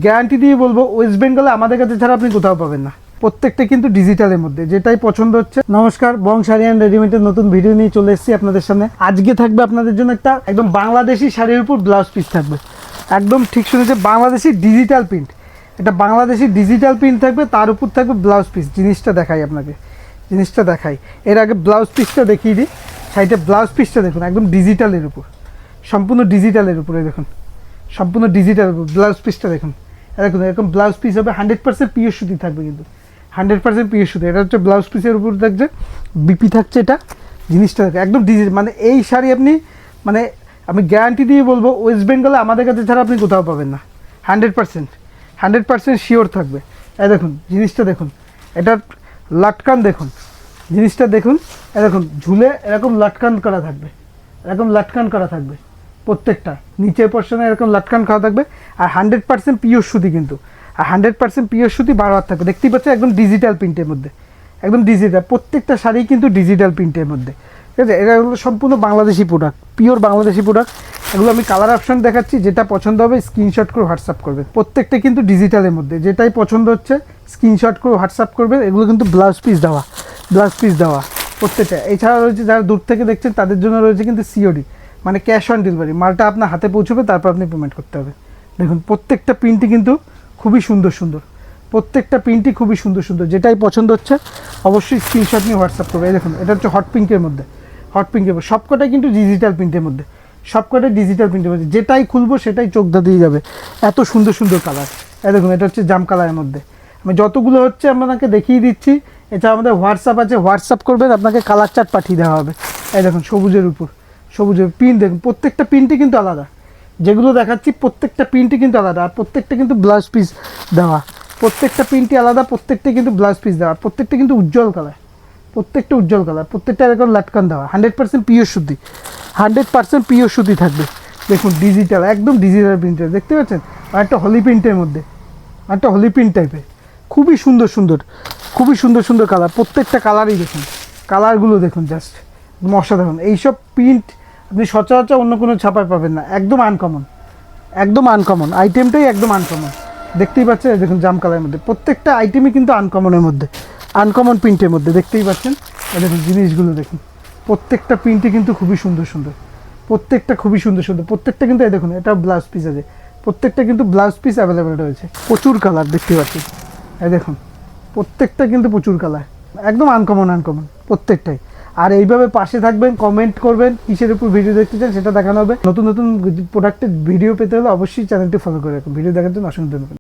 Guarantee দিয়ে বলবো West বেঙ্গলে আমাদের কাছে ছাড়া আপনি কোথাও পাবেন না। প্রত্যেকটা কিন্তু ডিজিটালের মধ্যে, যেটাই পছন্দ হচ্ছে। নমস্কার, বং শাড়ি অ্যান্ড রেডিমেডের নতুন ভিডিও নিয়ে চলে এসেছি আপনাদের সামনে। আজকে থাকবে আপনাদের জন্য একটা একদম বাংলাদেশি শাড়ির উপর ব্লাউজ পিস থাকবে। একদম ঠিক শুনেছে, বাংলাদেশি ডিজিটাল প্রিন্ট। এটা বাংলাদেশি ডিজিটাল প্রিন্ট থাকবে, তার উপর থাকবে ব্লাউজ পিস। জিনিসটা দেখাই আপনাকে, জিনিসটা দেখাই। এর আগে ব্লাউজ পিসটা দেখিয়ে দিই। শাড়িটা ব্লাউজ পিসটা দেখুন, একদম ডিজিটালের উপর, সম্পূর্ণ ডিজিটালের উপরে দেখুন, সম্পূর্ণ ডিজিটাল ব্লাউজ পিসটা দেখুন। দেখুন এরকম ব্লাউজ পিস হবে, 100% পিওর সুতি থাকবে, কিন্তু 100% পিওর সুতি। এটা হচ্ছে ব্লাউজ পিসের উপর থাকছে, বিপি থাকছে। এটা জিনিসটা একদম ডিজিটাল, মানে এই শাড়ি আপনি, মানে আমি গ্যারান্টি দিয়ে বলবো ওয়েস্ট বেঙ্গলে আমাদের কাছে ছাড়া আপনি কোথাও পাবেন না। 100% শিওর থাকবে। এই দেখুন জিনিসটা দেখুন, এটার লাটকান দেখুন, জিনিসটা দেখুন। এই দেখুন ঝুলে এরকম লাটকান করা থাকবে, এরকম লাটকান করা থাকবে প্রত্যেকটা, নিচের পোর্শনে এরকম লাটকান খাওয়া থাকবে। আর 100% পিওর সুতি কিন্তু, আর 100% পিওর সুতি 12 হাত থাকবে। দেখতেই পাচ্ছেন একদম ডিজিটাল প্রিন্টের মধ্যে, একদম ডিজিটাল। প্রত্যেকটা শাড়ি কিন্তু ডিজিটাল প্রিন্টের মধ্যে, ঠিক আছে। এটা হলো সম্পূর্ণ Bangladeshi product, pure Bangladeshi product. এগুলো আমি কালার অপশন দেখাচ্ছি, যেটা পছন্দ হবে স্ক্রিনশট করে হোয়াটসঅ্যাপ করবে। প্রত্যেকটা কিন্তু ডিজিটালের মধ্যে, যেটাই পছন্দ হচ্ছে স্ক্রিনশট করে হোয়াটসঅ্যাপ করবে। এগুলো কিন্তু ব্লাউজ পিস দেওয়া, ব্লাউজ পিস দেওয়া প্রত্যেকটা। এছাড়া রয়েছে যারা দূর থেকে দেখছেন তাদের জন্য রয়েছে কিন্তু সিওডি, মানে ক্যাশ অন ডেলিভারি। মালটা আপনার হাতে পৌঁছবে, তারপর আপনি পেমেন্ট করতে হবে। দেখুন প্রত্যেকটা প্রিন্টই কিন্তু খুবই সুন্দর সুন্দর, প্রত্যেকটা প্রিন্টই খুবই সুন্দর সুন্দর। যেটাই পছন্দ হচ্ছে অবশ্যই স্ক্রিনশট নিয়ে হোয়াটসঅ্যাপ করবে। এই দেখুন এটা হচ্ছে হট পিঙ্কের মধ্যে, হট পিঙ্কের মধ্যে সবকটাই কিন্তু ডিজিটাল প্রিন্টের মধ্যে, সবকটাই ডিজিটাল প্রিন্টের মধ্যে। যেটাই খুলবো সেটাই চোখ দিয়ে যাবে, এত সুন্দর সুন্দর কালার। এই দেখুন এটা হচ্ছে জাম কালারের মধ্যে। আমি যতগুলো হচ্ছে আপনাকে দেখিয়ে দিচ্ছি। এছাড়া আমাদের হোয়াটসঅ্যাপ আছে, হোয়াটসঅ্যাপ করবেন, আপনাকে কালার চার্ট পাঠিয়ে দেওয়া হবে। এই দেখুন সবুজের উপর, সবুজের প্রিন্ট দেখুন, প্রত্যেকটা প্রিন্টই কিন্তু আলাদা। যেগুলো দেখাচ্ছি প্রত্যেকটা প্রিন্টই কিন্তু আলাদা, আর প্রত্যেকটা কিন্তু ব্লাউজ পিস দেওয়া। প্রত্যেকটা প্রিন্টই আলাদা, প্রত্যেকটা কিন্তু ব্লাউজ পিস দেওয়া। প্রত্যেকটা কিন্তু উজ্জ্বল কালার, প্রত্যেকটা উজ্জ্বল কালার, প্রত্যেকটা এরকম লাটকান দেওয়া। 100% পিওর সুতি, 100% পিওর সুতি থাকবে। দেখুন ডিজিটাল, একদম ডিজিটাল প্রিন্টের, দেখতে পাচ্ছেন। আর একটা হলি প্রিন্টের মধ্যে, একটা হলি প্রিন্ট টাইপের, খুবই সুন্দর সুন্দর, খুবই সুন্দর সুন্দর কালার। প্রত্যেকটা কালারই দেখুন, কালারগুলো দেখুন, জাস্ট অসাধারণ। এইসব প্রিন্ট আপনি সচরাচর অন্য কোনো ছাপায় পাবেন না। একদম আনকমন, একদম আনকমন আইটেমটাই, একদম আনকমন। দেখতেই পাচ্ছেন দেখুন জাম কালারের মধ্যে, প্রত্যেকটা আইটেমই কিন্তু আনকমনের মধ্যে, আনকমন প্রিন্টের মধ্যে। দেখতেই পাচ্ছেন দেখুন জিনিসগুলো দেখুন, প্রত্যেকটা প্রিন্টই কিন্তু খুবই সুন্দর সুন্দর, প্রত্যেকটা খুবই সুন্দর সুন্দর। প্রত্যেকটা কিন্তু এই দেখুন এটা ব্লাউজ পিস আছে, প্রত্যেকটা কিন্তু ব্লাউজ পিস অ্যাভেলেবেল রয়েছে। প্রচুর কালার দেখতে পাচ্ছি, এই দেখুন প্রত্যেকটা কিন্তু প্রচুর কালার, একদম আনকমন আনকমন প্রত্যেকটাই। আর এইভাবে পাশে থাকবেন, কমেন্ট করবেন, কিসের উপর ভিডিও দেখতে চান সেটা দেখানো হবে। নতুন নতুন প্রোডাক্টের ভিডিও পেতে হলে অবশ্যই চ্যানেলটি ফলো করে রাখুন। ভিডিও দেখার জন্য অসংখ্য ধন্যবাদ।